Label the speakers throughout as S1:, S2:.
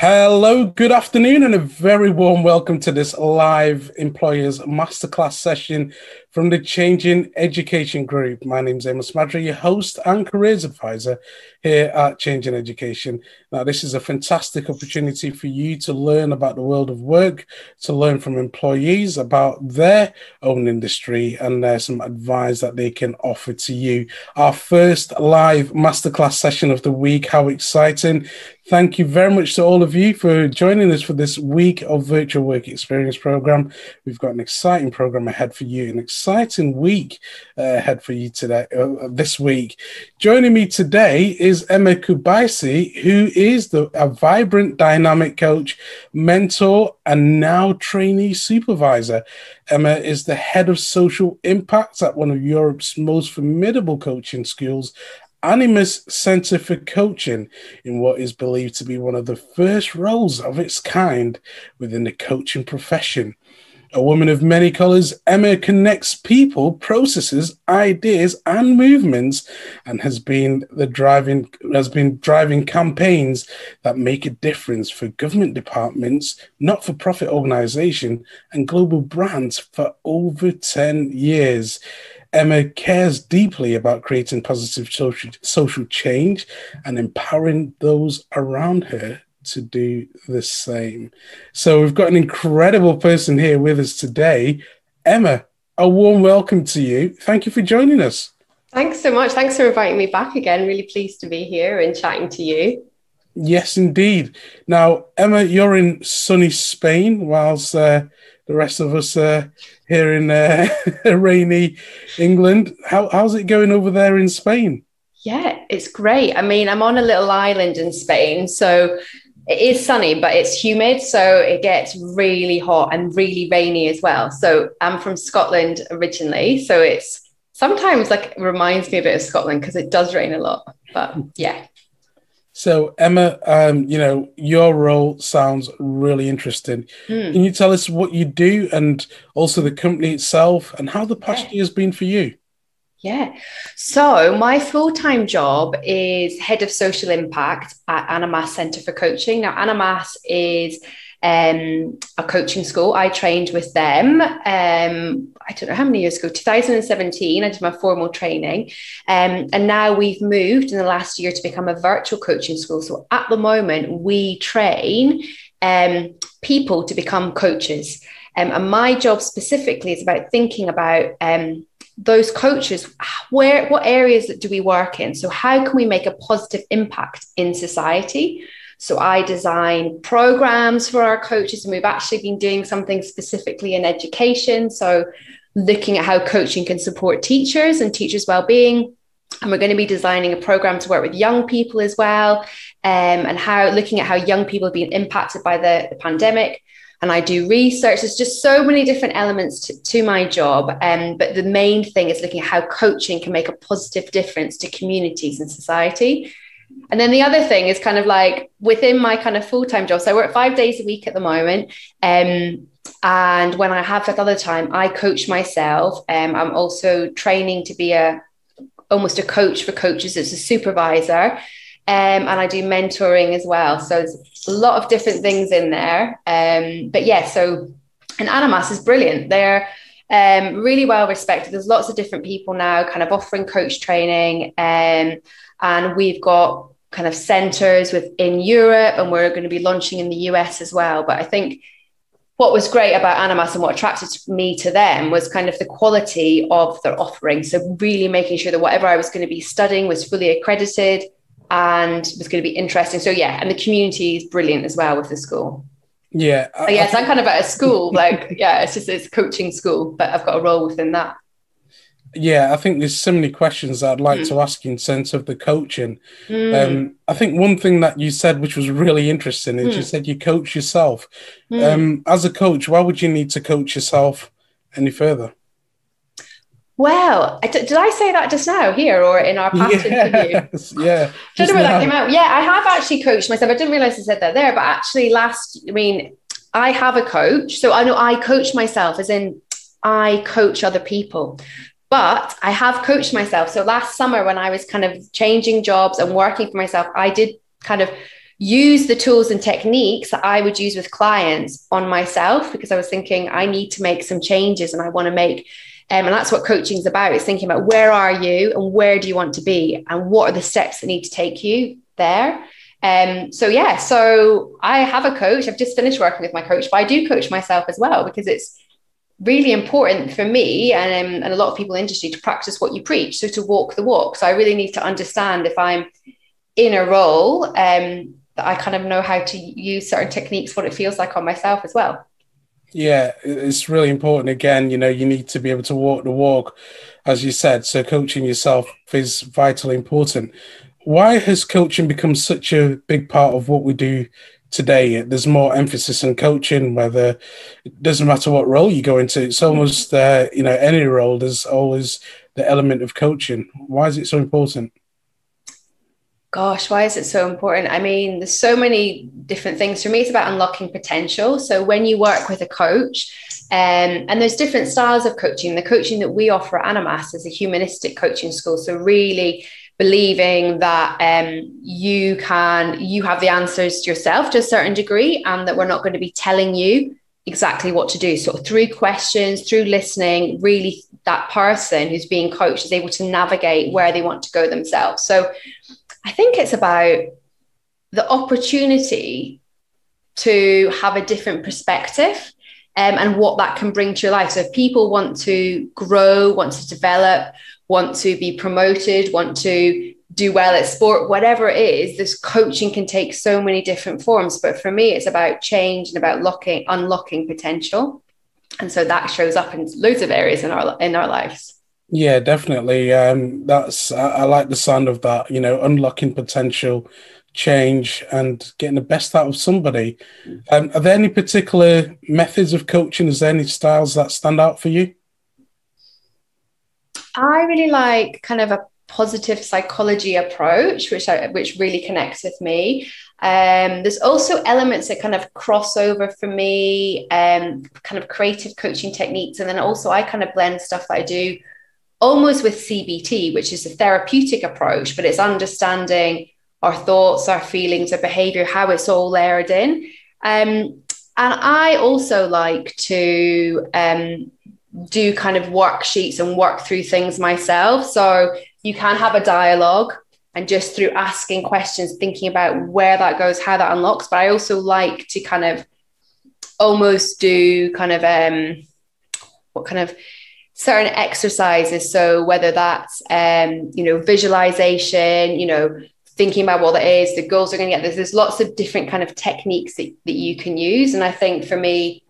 S1: Hello, good afternoon, and a very warm welcome to this live Employers Masterclass session from the Changing Education Group. My name is Amos Madry, your host and careers advisor here at Changing Education. Now, this is a fantastic opportunity for you to learn about the world of work, to learn from employees about their own industry, and there's some advice that they can offer to you. Our first live Masterclass session of the week. How exciting! Thank you very much to all of you for joining us for this week of Virtual Work Experience program. We've got an exciting program ahead for you, an exciting week ahead for you today, this week. Joining me today is Emma Koubayssi, who is a vibrant, dynamic coach, mentor, and now trainee supervisor. Emma is the head of social impact at one of Europe's most formidable coaching schools, Animus Centre for Coaching, in what is believed to be one of the first roles of its kind within the coaching profession. A woman of many colours, Emma connects people, processes, ideas, and movements, and has been driving campaigns that make a difference for government departments, not-for-profit organisations, and global brands for over 10 years. Emma cares deeply about creating positive social change and empowering those around her to do the same. So we've got an incredible person here with us today. Emma, a warm welcome to you. Thank you for joining us.
S2: Thanks so much. Thanks for inviting me back again. Really pleased to be here and chatting to you.
S1: Yes, indeed. Now, Emma, you're in sunny Spain, whilst the rest of us here in rainy England. How's it going over there in Spain?
S2: Yeah, it's great. I mean, I'm on a little island in Spain, so it is sunny, but it's humid, so it gets really hot and really rainy as well. So I'm from Scotland originally, so it's sometimes like reminds me a bit of Scotland because it does rain a lot. But yeah.
S1: So, Emma, your role sounds really interesting. Can you tell us what you do and also the company itself and how the past year has been for you?
S2: Yeah. So my full-time job is head of social impact at Animus Centre for Coaching. Now, Animus is a coaching school. I trained with them. I don't know how many years ago, 2017, I did my formal training. And now we've moved in the last year to become a virtual coaching school. So at the moment, we train people to become coaches. And my job specifically is about thinking about those coaches, what areas do we work in? So how can we make a positive impact in society? So I design programs for our coaches, and we've actually been doing something specifically in education. So looking at how coaching can support teachers and teachers' well-being. And we're going to be designing a program to work with young people as well, and looking at how young people have been impacted by the pandemic. And I do research. There's just so many different elements to my job. But the main thing is looking at how coaching can make a positive difference to communities and society. And then the other thing is kind of like within my kind of full-time job. So I work 5 days a week at the moment. And when I have that other time, I coach myself. I'm also training to be almost a coach for coaches as a supervisor. And I do mentoring as well. So there's a lot of different things in there. But yeah, so, and Animus is brilliant. They're really well respected. There's lots of different people now kind of offering coach training. And we've got kind of centers within Europe, and we're going to be launching in the US as well. But I think what was great about Animus and what attracted me to them was kind of the quality of their offering. So really making sure that whatever I was going to be studying was fully accredited and was going to be interesting. So yeah, and the community is brilliant as well with the school.
S1: Yeah.
S2: So I'm kind of at a school, it's a coaching school, but I've got a role within that.
S1: Yeah, I think there's so many questions I'd like to ask in sense of the coaching. I think one thing that you said, which was really interesting, is you said you coach yourself. As a coach, why would you need to coach yourself any further?
S2: Well, did I say that just now here or in our past interview?
S1: Yeah.
S2: Don't know where that came out. Yeah, I have actually coached myself. I didn't realize I said that there, but actually I have a coach. So I know I coach myself as in I coach other people. But I have coached myself. So last summer when I was kind of changing jobs and working for myself, I did kind of use the tools and techniques that I would use with clients on myself, because I was thinking I need to make some changes and I want to make, and that's what coaching is about. It's thinking about where are you and where do you want to be and what are the steps that need to take you there. So I have a coach. I've just finished working with my coach, but I do coach myself as well, because it's really important for me and a lot of people in the industry to practice what you preach. So to walk the walk. So I really need to understand, if I'm in a role, that I kind of know how to use certain techniques, what it feels like on myself as well.
S1: Yeah, it's really important. Again, you need to be able to walk the walk, as you said. So coaching yourself is vitally important. Why has coaching become such a big part of what we do today? There's more emphasis on coaching, whether it doesn't matter what role you go into. It's almost, any role, there's always the element of coaching. Why is it so important?
S2: Gosh, why is it so important? I mean, there's so many different things. For me, it's about unlocking potential. So when you work with a coach, and there's different styles of coaching. The coaching that we offer at Animas is a humanistic coaching school. So really believing that you have the answers yourself to a certain degree, and that we're not going to be telling you exactly what to do. So through questions, through listening, really that person who's being coached is able to navigate where they want to go themselves. So I think it's about the opportunity to have a different perspective, and what that can bring to your life. So if people want to grow, want to develop, want to be promoted, want to do well at sport, whatever it is, this coaching can take so many different forms. But for me, it's about change and about unlocking potential. And so that shows up in loads of areas in our lives.
S1: Yeah, definitely. I like the sound of that, unlocking potential, change, and getting the best out of somebody. Are there any particular methods of coaching? Is there any styles that stand out for you?
S2: I really like kind of a positive psychology approach, which really connects with me. There's also elements that kind of cross over for me, kind of creative coaching techniques. And then also I kind of blend stuff that I do almost with CBT, which is a therapeutic approach, but it's understanding our thoughts, our feelings, our behavior, how it's all layered in. And I also like to do kind of worksheets and work through things myself. So you can have a dialogue, and just through asking questions, thinking about where that goes, how that unlocks. But I also like to kind of almost do kind of certain exercises. So whether that's, visualization, thinking about what it is, the goals are going to get. There's lots of different kind of techniques that you can use. And I think for me,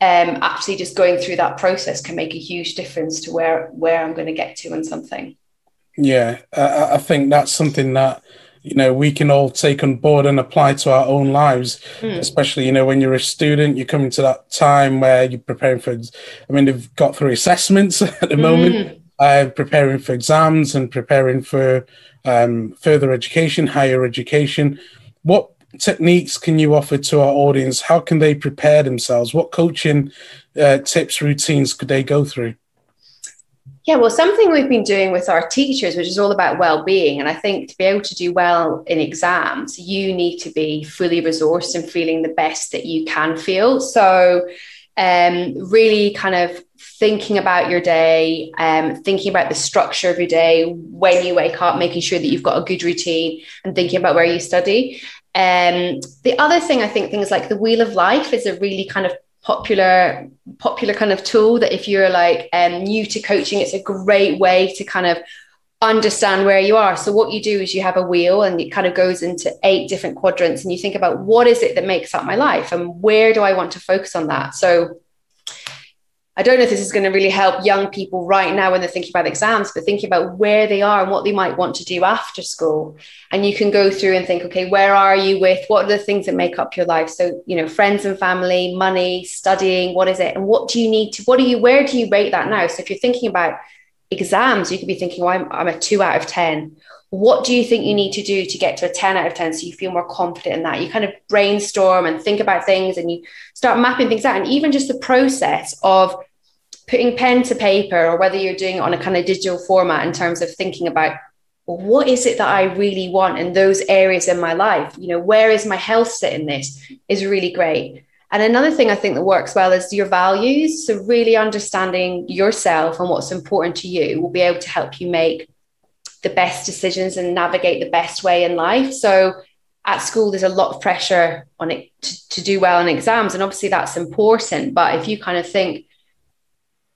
S2: actually just going through that process can make a huge difference to where I'm going to get to in something.
S1: Yeah, I think that's something that, we can all take on board and apply to our own lives, especially, when you're a student, you're coming to that time where you're preparing for, they've got through assessments at the moment, preparing for exams and preparing for further education, higher education. What techniques can you offer to our audience? How can they prepare themselves? What coaching tips, routines could they go through?
S2: Yeah, well, something we've been doing with our teachers, which is all about well-being. And I think to be able to do well in exams, you need to be fully resourced and feeling the best that you can feel. So really kind of thinking about your day, thinking about the structure of your day, when you wake up, making sure that you've got a good routine, and thinking about where you study. The other thing, I think things like the Wheel of Life is a really kind of popular kind of tool that if you're like new to coaching, it's a great way to kind of understand where you are. So what you do is you have a wheel, and it kind of goes into 8 different quadrants, and you think about what is it that makes up my life and where do I want to focus on that. So I don't know if this is going to really help young people right now when they're thinking about exams, but thinking about where they are and what they might want to do after school. And you can go through and think, okay, where are you with, what are the things that make up your life? So, friends and family, money, studying, what is it? And what do you need to, where do you rate that now? So if you're thinking about exams, you could be thinking, well, I'm a 2 out of 10. What do you think you need to do to get to a 10 out of 10 so you feel more confident in that? You kind of brainstorm and think about things, and you start mapping things out. And even just the process of putting pen to paper, or whether you're doing it on a kind of digital format in terms of thinking about well, what is it that I really want in those areas in my life? You know, where is my health sit in this is really great. And another thing I think that works well is your values. So really understanding yourself and what's important to you will be able to help you make the best decisions and navigate the best way in life. So at school, there's a lot of pressure on it to do well in exams. And obviously that's important. But if you kind of think,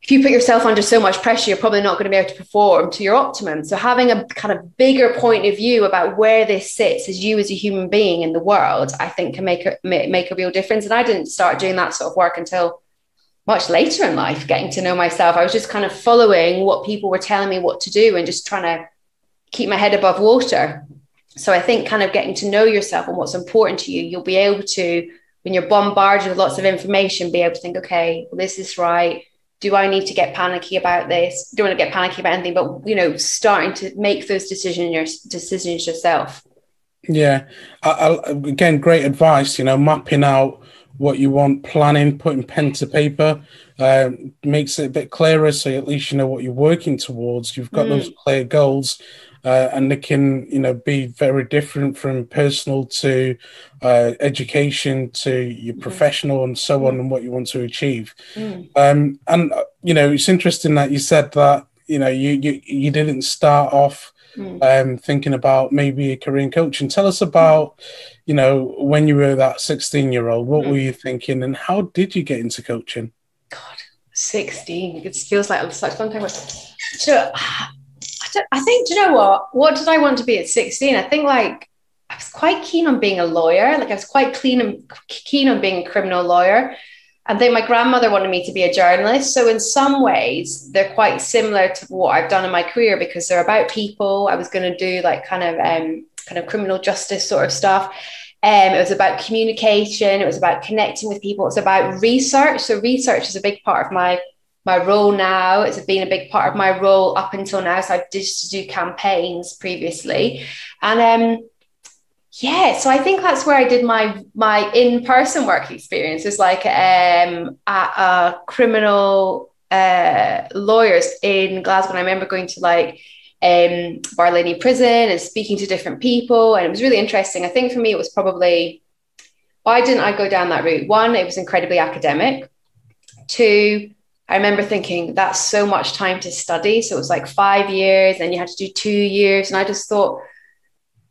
S2: if you put yourself under so much pressure, you're probably not going to be able to perform to your optimum. So having a kind of bigger point of view about where this sits as you as a human being in the world, I think can make a real difference. And I didn't start doing that sort of work until much later in life, getting to know myself. I was just kind of following what people were telling me what to do and just trying to keep my head above water. So I think kind of getting to know yourself and what's important to you, you'll be able to, when you're bombarded with lots of information, be able to think, okay, well, this is right. Do I need to get panicky about this? Don't want to get panicky about anything, but, you know, starting to make those decisions yourself.
S1: Yeah. Again, great advice, you know, mapping out what you want, planning, putting pen to paper, makes it a bit clearer. So at least you know what you're working towards. You've got those clear goals, and they can, you know, be very different from personal to education to your professional and so on, and what you want to achieve. And you know, it's interesting that you said that, you know, you didn't start off thinking about maybe a career in coaching. Tell us about, you know, when you were that 16-year-old, what were you thinking and how did you get into coaching?
S2: God, 16. It feels like such a long time ago. So I think, do you know what did I want to be at 16? I think like I was quite keen on being a lawyer. Like I was quite keen on being a criminal lawyer. I think my grandmother wanted me to be a journalist. So in some ways, they're quite similar to what I've done in my career because they're about people. I was going to do like kind of criminal justice sort of stuff. It was about communication. It was about connecting with people. It's about research. So research is a big part of my role now. It's been a big part of my role up until now. So I did to do campaigns previously. And yeah, so I think that's where I did my in-person work experience. It was like at a criminal lawyers in Glasgow. And I remember going to like Barlinnie prison and speaking to different people. And it was really interesting. I think for me, it was probably, why didn't I go down that route? One, it was incredibly academic. Two, I remember thinking that's so much time to study. So it was like 5 years and you had to do 2 years. And I just thought,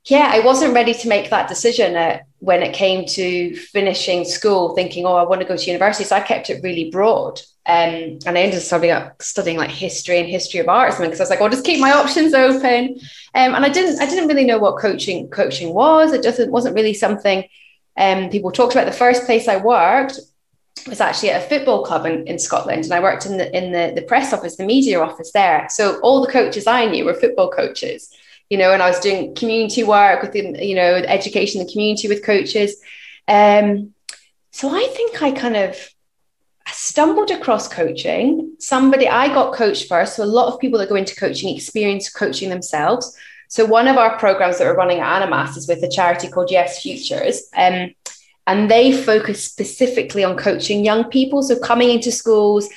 S2: yeah, I wasn't ready to make that decision when it came to finishing school, thinking, oh, I want to go to university. So I kept it really broad. And I ended up studying like history and history of art because I was like, I'll just keep my options open. And I didn't really know what coaching was. It wasn't really something people talked about. The first place I worked was actually at a football club in Scotland. And I worked in the press office, the media office there. So all the coaches I knew were football coaches. You know, and I was doing community work within, you know, education and community with coaches. So I think I stumbled across coaching. I got coached first. So a lot of people that go into coaching experience coaching themselves. So one of our programs that we're running at Animas is with a charity called Yes Futures. And they focus specifically on coaching young people. So coming into schools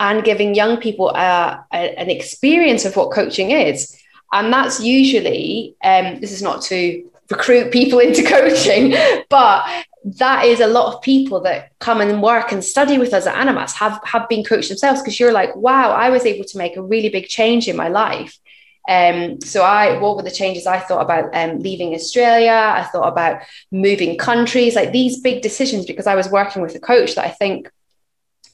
S2: and giving young people an experience of what coaching is. And that's usually, this is not to recruit people into coaching, but that is a lot of people that come and work and study with us at Animas have been coached themselves because you're like, wow, I was able to make a really big change in my life. What were the changes I thought about leaving Australia? I thought about moving countries, like these big decisions, because I was working with a coach that I think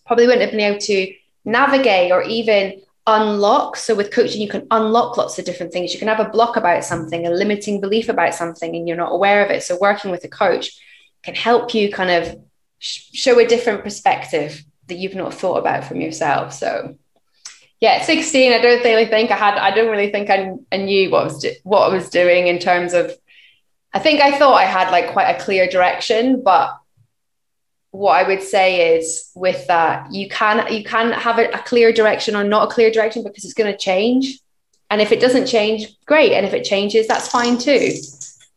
S2: probably wouldn't have been able to navigate or even unlock. So with coaching, you can unlock lots of different things. You can have a block about something, a limiting belief about something, and you're not aware of it. So working with a coach can help you kind of show a different perspective that you've not thought about from yourself. So yeah, 16, I don't really think I knew what I was doing in terms of, I think I thought I had like quite a clear direction, but what I would say is with that, you can have a clear direction or not a clear direction because it's going to change. And if it doesn't change, great. And if it changes, that's fine too.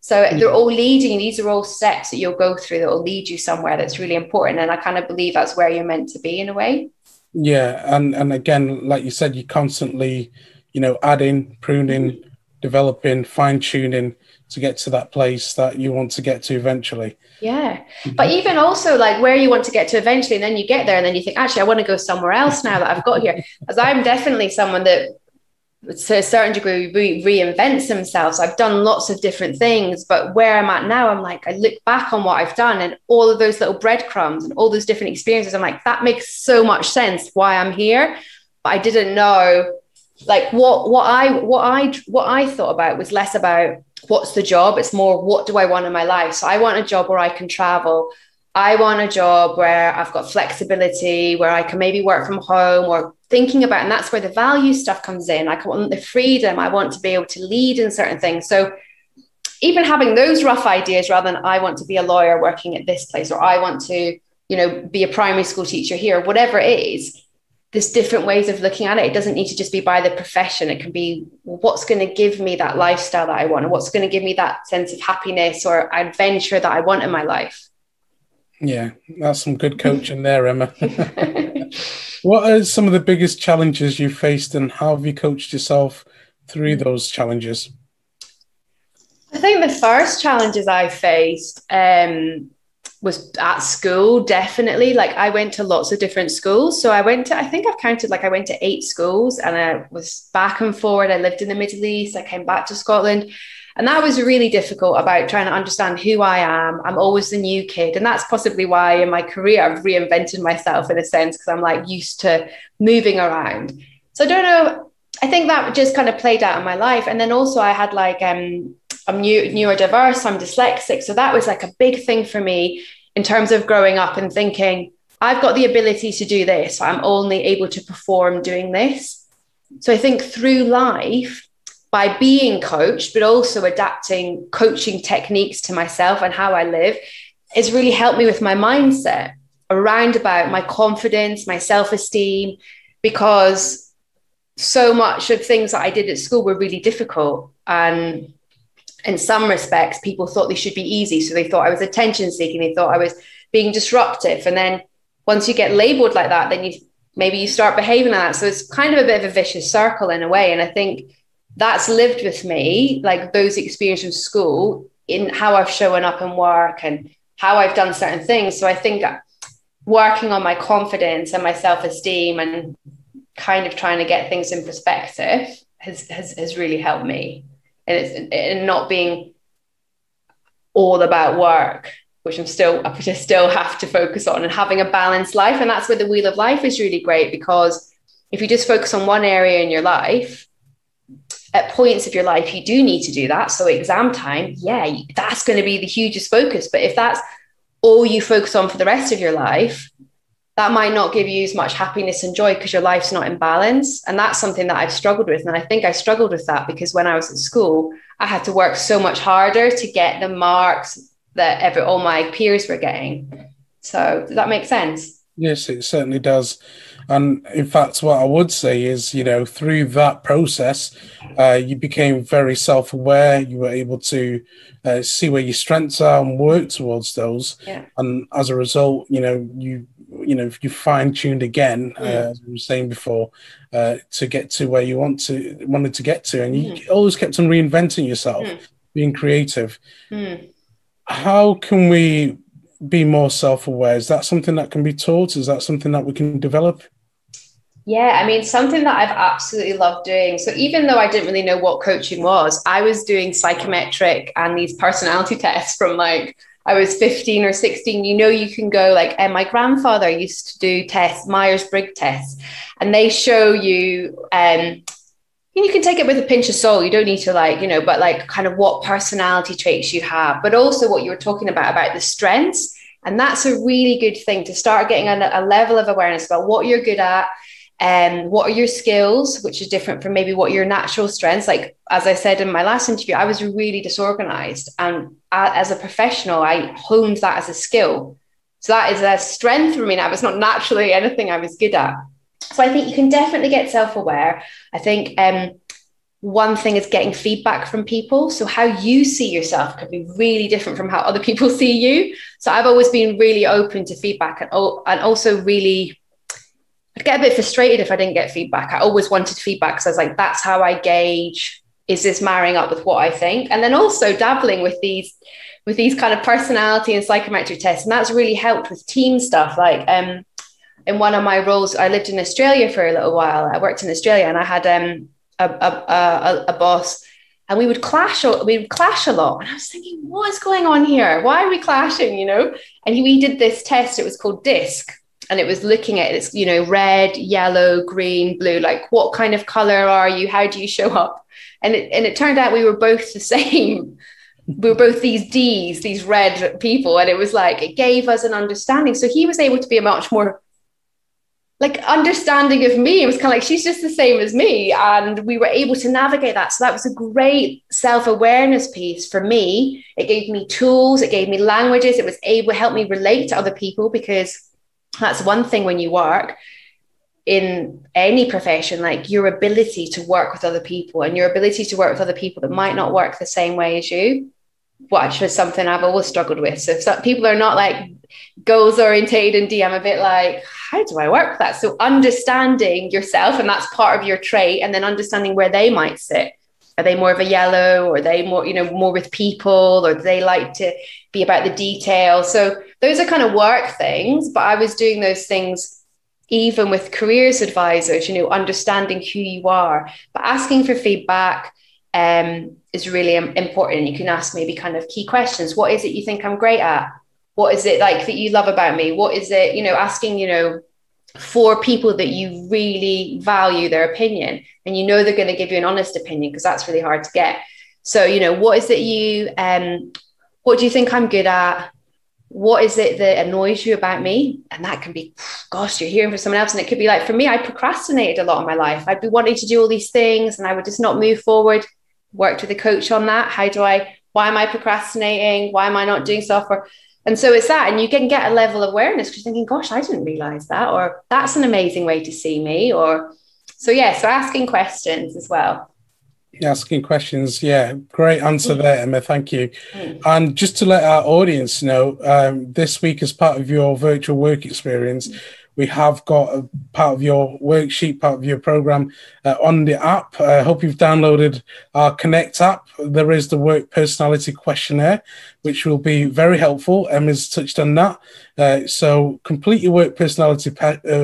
S2: So they're all these are all steps that you'll go through that will lead you somewhere that's really important. And I kind of believe that's where you're meant to be in a way.
S1: Yeah. And again, like you said, you constantly, you know, adding, pruning, developing, fine-tuning to get to that place that you want to get to eventually.
S2: Yeah. But even also like where you want to get to eventually, and then you get there and then you think, actually, I want to go somewhere else now that I've got here. Because I'm definitely someone that, to a certain degree, reinvents themselves. I've done lots of different things, but where I'm at now, I'm like, I look back on what I've done and all of those little breadcrumbs and all those different experiences. I'm like, that makes so much sense why I'm here. But I didn't know, like, what I thought about was less about what's the job. It's more, what do I want in my life? So I want a job where I can travel. I want a job where I've got flexibility, where I can maybe work from home, or thinking about, and that's where the value stuff comes in. I want the freedom. I want to be able to lead in certain things. So even having those rough ideas, rather than I want to be a lawyer working at this place, or I want to, be a primary school teacher here, whatever it is, there's different ways of looking at it. It doesn't need to just be by the profession. It can be, what's going to give me that lifestyle that I want, and what's going to give me that sense of happiness or adventure that I want in my life.
S1: Yeah, that's some good coaching there, Emma. What are some of the biggest challenges you faced, and how have you coached yourself through those challenges?
S2: I think the first challenges I faced was at school, definitely. Like, I went to lots of different schools. So I went to 8 schools, and I was back and forward. I lived in the Middle East. I came back to Scotland. And that was really difficult, about trying to understand who I am. I'm always the new kid. And that's possibly why in my career I've reinvented myself in a sense, because I'm like used to moving around. So I don't know. I think that just kind of played out in my life. And then also I had like, I'm neurodiverse, I'm dyslexic. So that was like a big thing for me in terms of growing up and thinking, I've got the ability to do this. I'm only able to perform doing this. So I think through life, by being coached, but also adapting coaching techniques to myself and how I live, it's really helped me with my mindset around about my confidence, my self-esteem, because so much of things that I did at school were really difficult. And in some respects, people thought they should be easy. So they thought I was attention seeking. They thought I was being disruptive. And then once you get labeled like that, then you start behaving like that. So it's kind of a bit of a vicious circle in a way. And I think that's lived with me, like those experiences in school, in how I've shown up in work and how I've done certain things. So I think working on my confidence and my self-esteem and kind of trying to get things in perspective has really helped me. And not being all about work, which I still have to focus on, and having a balanced life. And that's where the wheel of life is really great, because if you just focus on one area in your life, at points of your life, you do need to do that. So exam time, yeah, that's going to be the hugest focus. But if that's all you focus on for the rest of your life, that might not give you as much happiness and joy, because your life's not in balance. And that's something that I've struggled with. And I think I struggled with that because when I was at school, I had to work so much harder to get the marks that all my peers were getting. So does that make sense?
S1: Yes, it certainly does. And in fact, what I would say is, through that process, you became very self-aware. You were able to see where your strengths are and work towards those.
S2: Yeah.
S1: And as a result, you fine-tuned again, as we were saying before, to get to where you wanted to get to. And you always kept on reinventing yourself, being creative. How can we be more self-aware? Is that something that can be taught? Is that something that we can develop?
S2: Yeah, I mean, something that I've absolutely loved doing. So even though I didn't really know what coaching was, I was doing psychometric and these personality tests from like I was 15 or 16. You can go like, and my grandfather used to do tests, Myers-Briggs tests, and they show you, you can take it with a pinch of salt. You don't need to but like kind of what personality traits you have, but also what you were talking about the strengths. And that's a really good thing to start getting a level of awareness about what you're good at and what are your skills, which is different from maybe what your natural strengths. Like, as I said in my last interview, I was really disorganized. And as a professional, I honed that as a skill. So that is a strength for me now. It's not naturally anything I was good at. So I think you can definitely get self-aware. I think one thing is getting feedback from people. So how you see yourself could be really different from how other people see you. So I've always been really open to feedback, and also really, I'd get a bit frustrated if I didn't get feedback. I always wanted feedback because I was like, that's how I gauge is this marrying up with what I think? And then also dabbling with these kind of personality and psychometric tests. And that's really helped with team stuff. Like in one of my roles, I lived in Australia for a little while. I worked in Australia, and I had a boss, and we would clash a lot. And I was thinking, what is going on here? Why are we clashing, you know? And we did this test. It was called DISC. And it was looking at it's, you know, red, yellow, green, blue, like what kind of color are you? How do you show up? And it turned out we were both the same. We were both these Ds, these red people. And it was like, it gave us an understanding. So he was able to be a much more like understanding of me. It was kind of like, she's just the same as me. And we were able to navigate that. So that was a great self-awareness piece for me. It gave me tools. It gave me languages. It was able to help me relate to other people, because that's one thing when you work in any profession, like your ability to work with other people and your ability to work with other people that might not work the same way as you, which was something I've always struggled with. So if some people are not like goals orientated and D, I'm a bit like, how do I work with that? So understanding yourself, and that's part of your trait, and then understanding where they might sit. Are they more of a yellow, or are they more, you know, more with people, or do they like to be about the detail? So those are kind of work things, but I was doing those things even with careers advisors, you know, understanding who you are, but asking for feedback is really important. You can ask maybe kind of key questions. What is it you think I'm great at? What is it like that you love about me? What is it, you know, asking, you know, for people that you really value their opinion, and you know they're going to give you an honest opinion, because that's really hard to get. So, you know, what is it you, what do you think I'm good at? What is it that annoys you about me? And that can be, gosh, you're hearing from someone else. And it could be like, for me, I procrastinated a lot in my life. I'd be wanting to do all these things and I would just not move forward. Worked with a coach on that. Why am I procrastinating? Why am I not doing stuff? And so it's that, and you can get a level of awareness because you're thinking, gosh, I didn't realize that, or that's an amazing way to see me. Or so asking questions as well.
S1: Asking questions, yeah, great answer there, Emma. Thank you. And just to let our audience know, this week, as part of your virtual work experience, we have got a part of your worksheet, part of your program on the app. I hope you've downloaded our Connect app. There is the work personality questionnaire, which will be very helpful. Emma's touched on that. So complete your work personality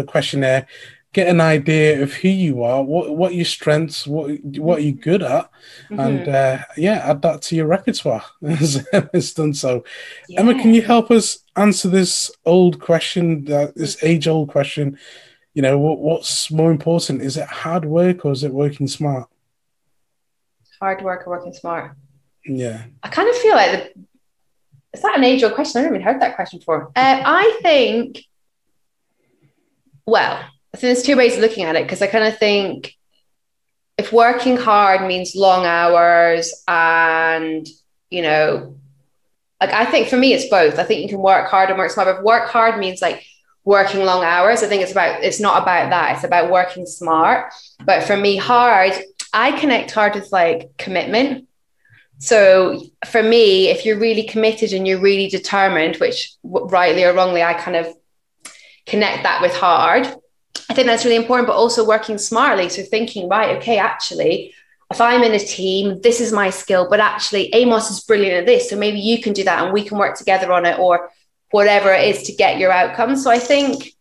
S1: questionnaire. Get an idea of who you are, what your strengths, what are you good at, and add that to your repertoire. As Emma's done so. Yeah. Emma, can you help us answer this old question, this age-old question? You know, what's more important? Is it hard work or is it working smart?
S2: Hard work or working smart?
S1: Yeah.
S2: I kind of feel like is that an age-old question? I haven't even heard that question before. I think, well, I think there's two ways of looking at it, because I kind of think if working hard means long hours and, you know, like I think for me it's both. I think you can work hard and work smart, but work hard means like working long hours. I think it's not about that. It's about working smart. But for me, hard, I connect hard with like commitment. So for me, if you're really committed and you're really determined, which rightly or wrongly, I kind of connect that with hard. I think that's really important, but also working smartly. So thinking, right, okay, actually, if I'm in a team, this is my skill, but actually Amos is brilliant at this. So maybe you can do that and we can work together on it, or whatever it is to get your outcome. So I think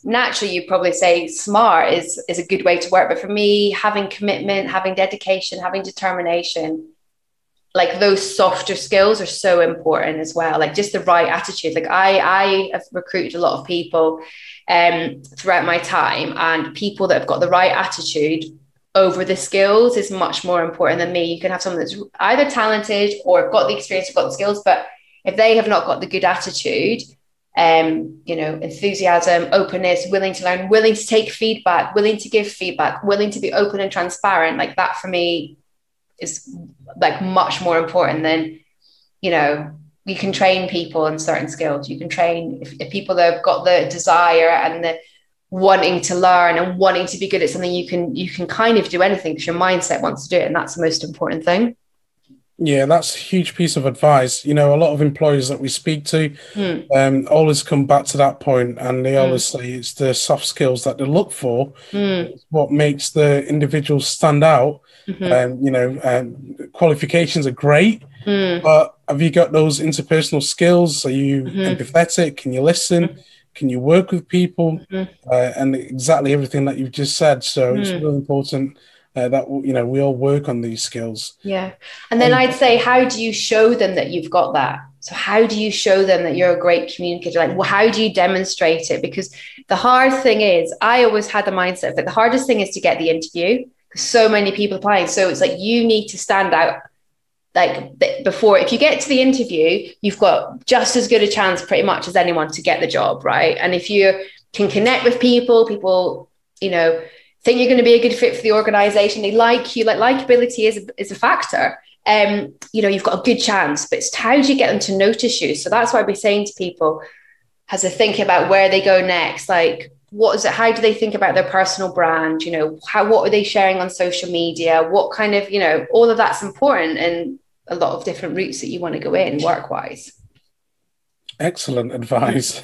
S2: naturally you'd probably say smart is a good way to work. But for me, having commitment, having dedication, having determination, like those softer skills are so important as well. Like just the right attitude. Like I have recruited a lot of people throughout my time, and people that have got the right attitude over the skills is much more important than me. You can have someone that's either talented or got the experience or got the skills, but if they have not got the good attitude, you know, enthusiasm, openness, willing to learn, willing to take feedback, willing to give feedback, willing to be open and transparent, like that for me is like much more important than, you know, you can train people in certain skills. You can train if people that have got the desire and the wanting to learn and wanting to be good at something, you can kind of do anything because your mindset wants to do it. And that's the most important thing.
S1: Yeah, that's a huge piece of advice. You know, a lot of employers that we speak to always come back to that point, and they always say it's the soft skills that they look for. It's what makes the individual stand out. Qualifications are great, but have you got those interpersonal skills? Are you empathetic? Can you listen? Can you work with people? And exactly everything that you've just said. So it's really important that we all work on these skills.
S2: Yeah. And then I'd say, how do you show them that you've got that? So how do you show them that you're a great communicator? Like, well, how do you demonstrate it? Because the hard thing is, I always had the mindset that the hardest thing is to get the interview, because so many people applying. So it's like, you need to stand out. Like before, if you get to the interview, you've got just as good a chance pretty much as anyone to get the job, right? And if you can connect with people, think you're going to be a good fit for the organization, they like you, like likability is a factor. You've got a good chance, but it's how do you get them to notice you? So that's why I'd be saying to people as they think about where they go next, like, what is it? How do they think about their personal brand? What are they sharing on social media? What kind of, all of that's important, and a lot of different routes that you want to go in work-wise.
S1: Excellent advice.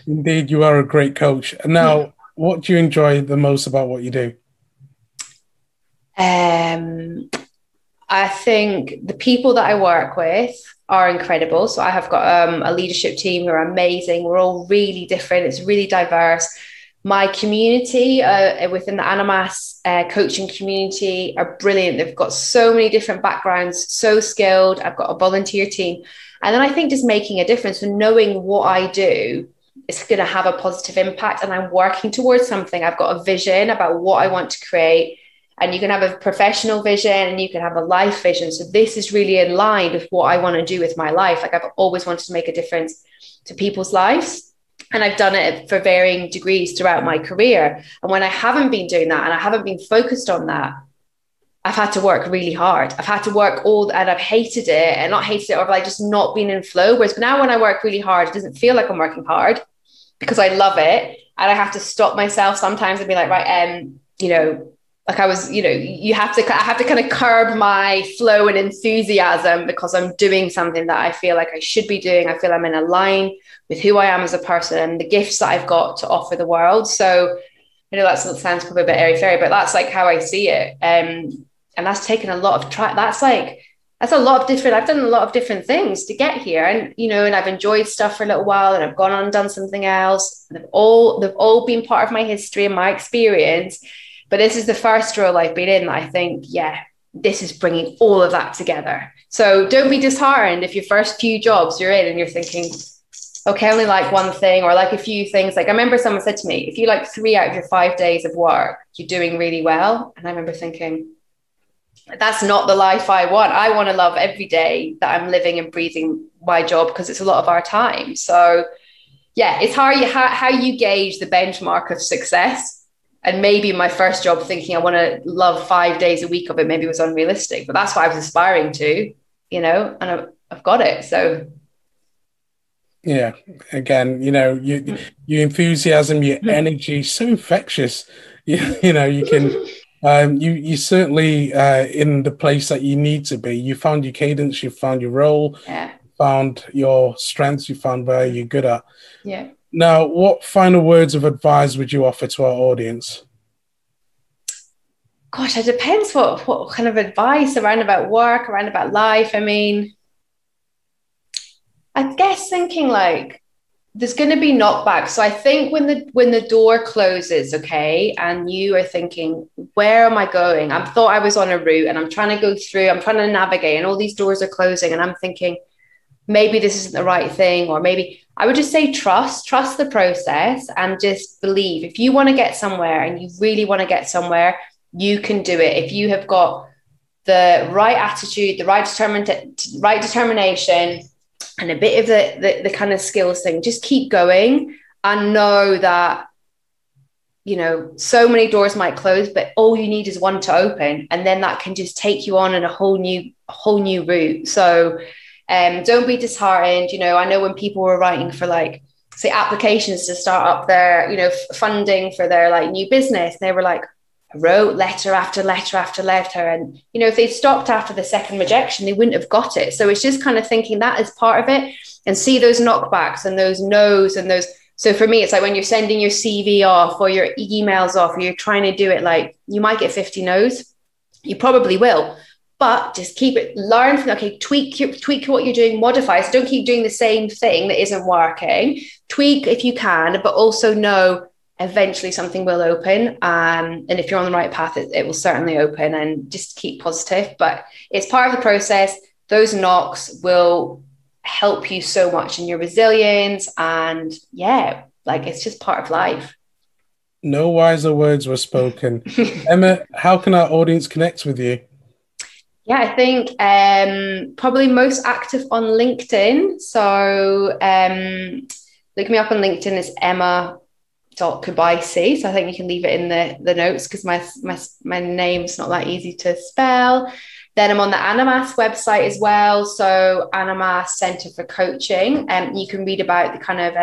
S1: Indeed, you are a great coach. And now, what do you enjoy the most about what you do?
S2: I think the people that I work with are incredible. So I have got a leadership team who are amazing. We're all really different. It's really diverse. My community within the Animas coaching community are brilliant. They've got so many different backgrounds, so skilled. I've got a volunteer team. And then I think just making a difference and knowing what I do is going to have a positive impact, and I'm working towards something. I've got a vision about what I want to create, and you can have a professional vision and you can have a life vision. So this is really in line with what I want to do with my life. Like, I've always wanted to make a difference to people's lives, and I've done it for varying degrees throughout my career. And when I haven't been doing that and I haven't been focused on that, I've had to work really hard. I've had to work and I've hated it, and not hated it, or like just not been in flow. Whereas now when I work really hard, it doesn't feel like I'm working hard because I love it. And I have to stop myself sometimes and be like, right, like I have to kind of curb my flow and enthusiasm because I'm doing something that I feel like I should be doing. I feel I'm in a line with who I am as a person and the gifts that I've got to offer the world. So, that sounds probably a bit airy-fairy, but that's like how I see it. And that's taken a lot of that's a lot of different, I've done a lot of different things to get here. And, and I've enjoyed stuff for a little while, and I've gone on and done something else. And they've all been part of my history and my experience. But this is the first role I've been in that I think, this is bringing all of that together. So don't be disheartened if your first few jobs you're in and you're thinking, okay, I only like one thing, or like a few things. Like I remember someone said to me, if you like 3 out of your 5 days of work, you're doing really well. And I remember thinking, that's not the life I want. I want to love every day that I'm living and breathing my job, because it's a lot of our time. So it's hard how you gauge the benchmark of success. And maybe my first job thinking I want to love 5 days a week of it maybe was unrealistic, but that's what I was aspiring to, and I've got it. So
S1: yeah, again, your enthusiasm, your energy, so infectious. You can, you certainly in the place that you need to be. You found your cadence, you found your role, found your strengths, you found where you're good at.
S2: Yeah.
S1: Now, what final words of advice would you offer to our audience?
S2: Gosh, it depends what kind of advice around about work, around about life. I mean, I guess thinking like there's going to be knockbacks. So I think when the door closes, okay, and you are thinking, where am I going? I thought I was on a route and I'm trying to go through, I'm trying to navigate, and all these doors are closing, and I'm thinking, maybe this isn't the right thing, or maybe I would just say trust the process, and just believe. If you want to get somewhere and you really want to get somewhere, you can do it. If you have got the right attitude, the right determination, and a bit of the kind of skills thing, just keep going and know that, so many doors might close, but all you need is one to open. And then that can just take you on in a whole new route. So don't be disheartened. I know when people were writing for like, say, applications to start up their, funding for their like new business, they were like, I wrote letter after letter after letter. And, you know, if they stopped after the second rejection, they wouldn't have got it. So it's just kind of thinking that is part of it, and see those knockbacks and those no's and those. So for me, it's like when you're sending your CV off or your emails off, or you're trying to do it, like you might get 50 no's. You probably will, but just keep it, learn from, okay, tweak what you're doing, modify. So don't keep doing the same thing that isn't working. Tweak if you can, but also know eventually something will open. And if you're on the right path, it will certainly open, and just keep positive. But it's part of the process. Those knocks will help you so much in your resilience. And yeah, like it's just part of life.
S1: No wiser words were spoken. Emma, how can our audience connect with you?
S2: Yeah, I think probably most active on LinkedIn. So look me up on LinkedIn. It's Emma.Koubayssi. So I think you can leave it in the notes, because my name's not that easy to spell. Then I'm on the Animas website as well. So Animas Center for Coaching. You can read about the kind of,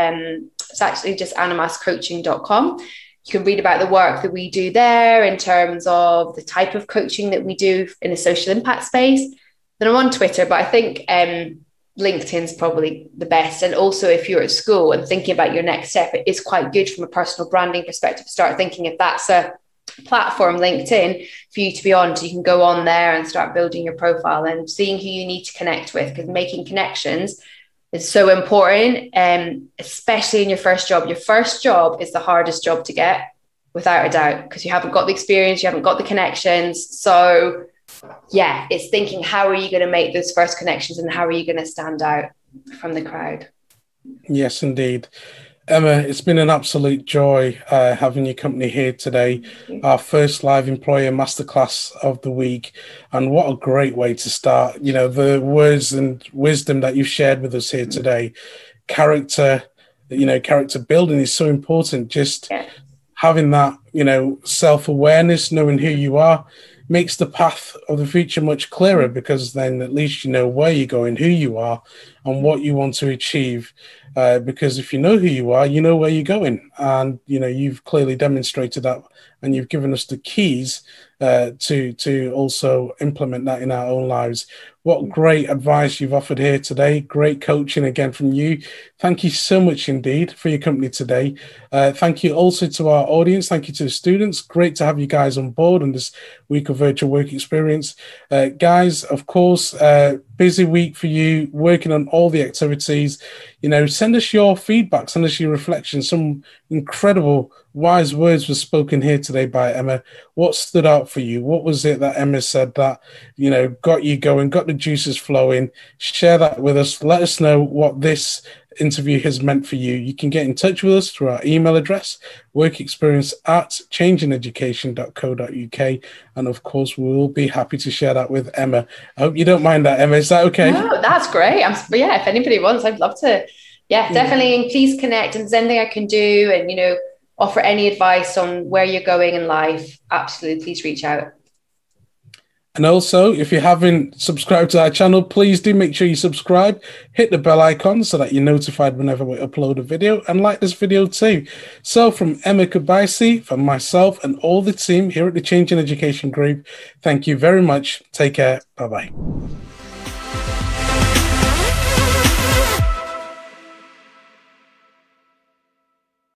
S2: it's actually just animascoaching.com. You can read about the work that we do there in terms of the type of coaching that we do in a social impact space. Then I'm on Twitter, but I think LinkedIn's probably the best. And also, if you're at school and thinking about your next step, it is quite good from a personal branding perspective. Start thinking if that's a platform, LinkedIn, for you to be on. So you can go on there and start building your profile and seeing who you need to connect with, because making connections is so important, especially in your first job. Your first job is the hardest job to get, without a doubt, because you haven't got the experience, you haven't got the connections. So yeah, it's thinking, how are you going to make those first connections, and how are you going to stand out from the crowd?
S1: Yes, indeed. Emma, it's been an absolute joy having your company here today, our first live employer masterclass of the week. And what a great way to start. You know, the words and wisdom that you've shared with us here today. Character building is so important. Just having that, self-awareness, knowing who you are, makes the path of the future much clearer, because then at least you know where you're going, who you are, and what you want to achieve. Because if you know who you are, you know where you're going. And, you've clearly demonstrated that, and you've given us the keys to also implement that in our own lives. What great advice you've offered here today. Great coaching again from you. Thank you so much indeed for your company today. Thank you also to our audience. Thank you to the students. Great to have you guys on board on this week of virtual work experience. Guys, of course, busy week for you, working on all the activities. Send us your feedback, send us your reflections. Some incredible wise words were spoken here today by Emma. What stood out for you? What was it that Emma said that, got you going, got the juices flowing? Share that with us. Let us know what this interview has meant for you. You can get in touch with us through our email address, workexperience@changeineducation.co.uk. And of course, we will be happy to share that with Emma. I hope you don't mind that, Emma. Is that okay?
S2: No, that's great. If anybody wants, I'd love to. Yeah, definitely. Please connect. And if there's anything I can do, and, offer any advice on where you're going in life, absolutely, please reach out.
S1: And also, if you haven't subscribed to our channel, please do make sure you subscribe, hit the bell icon so that you're notified whenever we upload a video, and like this video too. So from Emma Koubayssi, from myself and all the team here at the Change in Education Group, thank you very much. Take care. Bye-bye.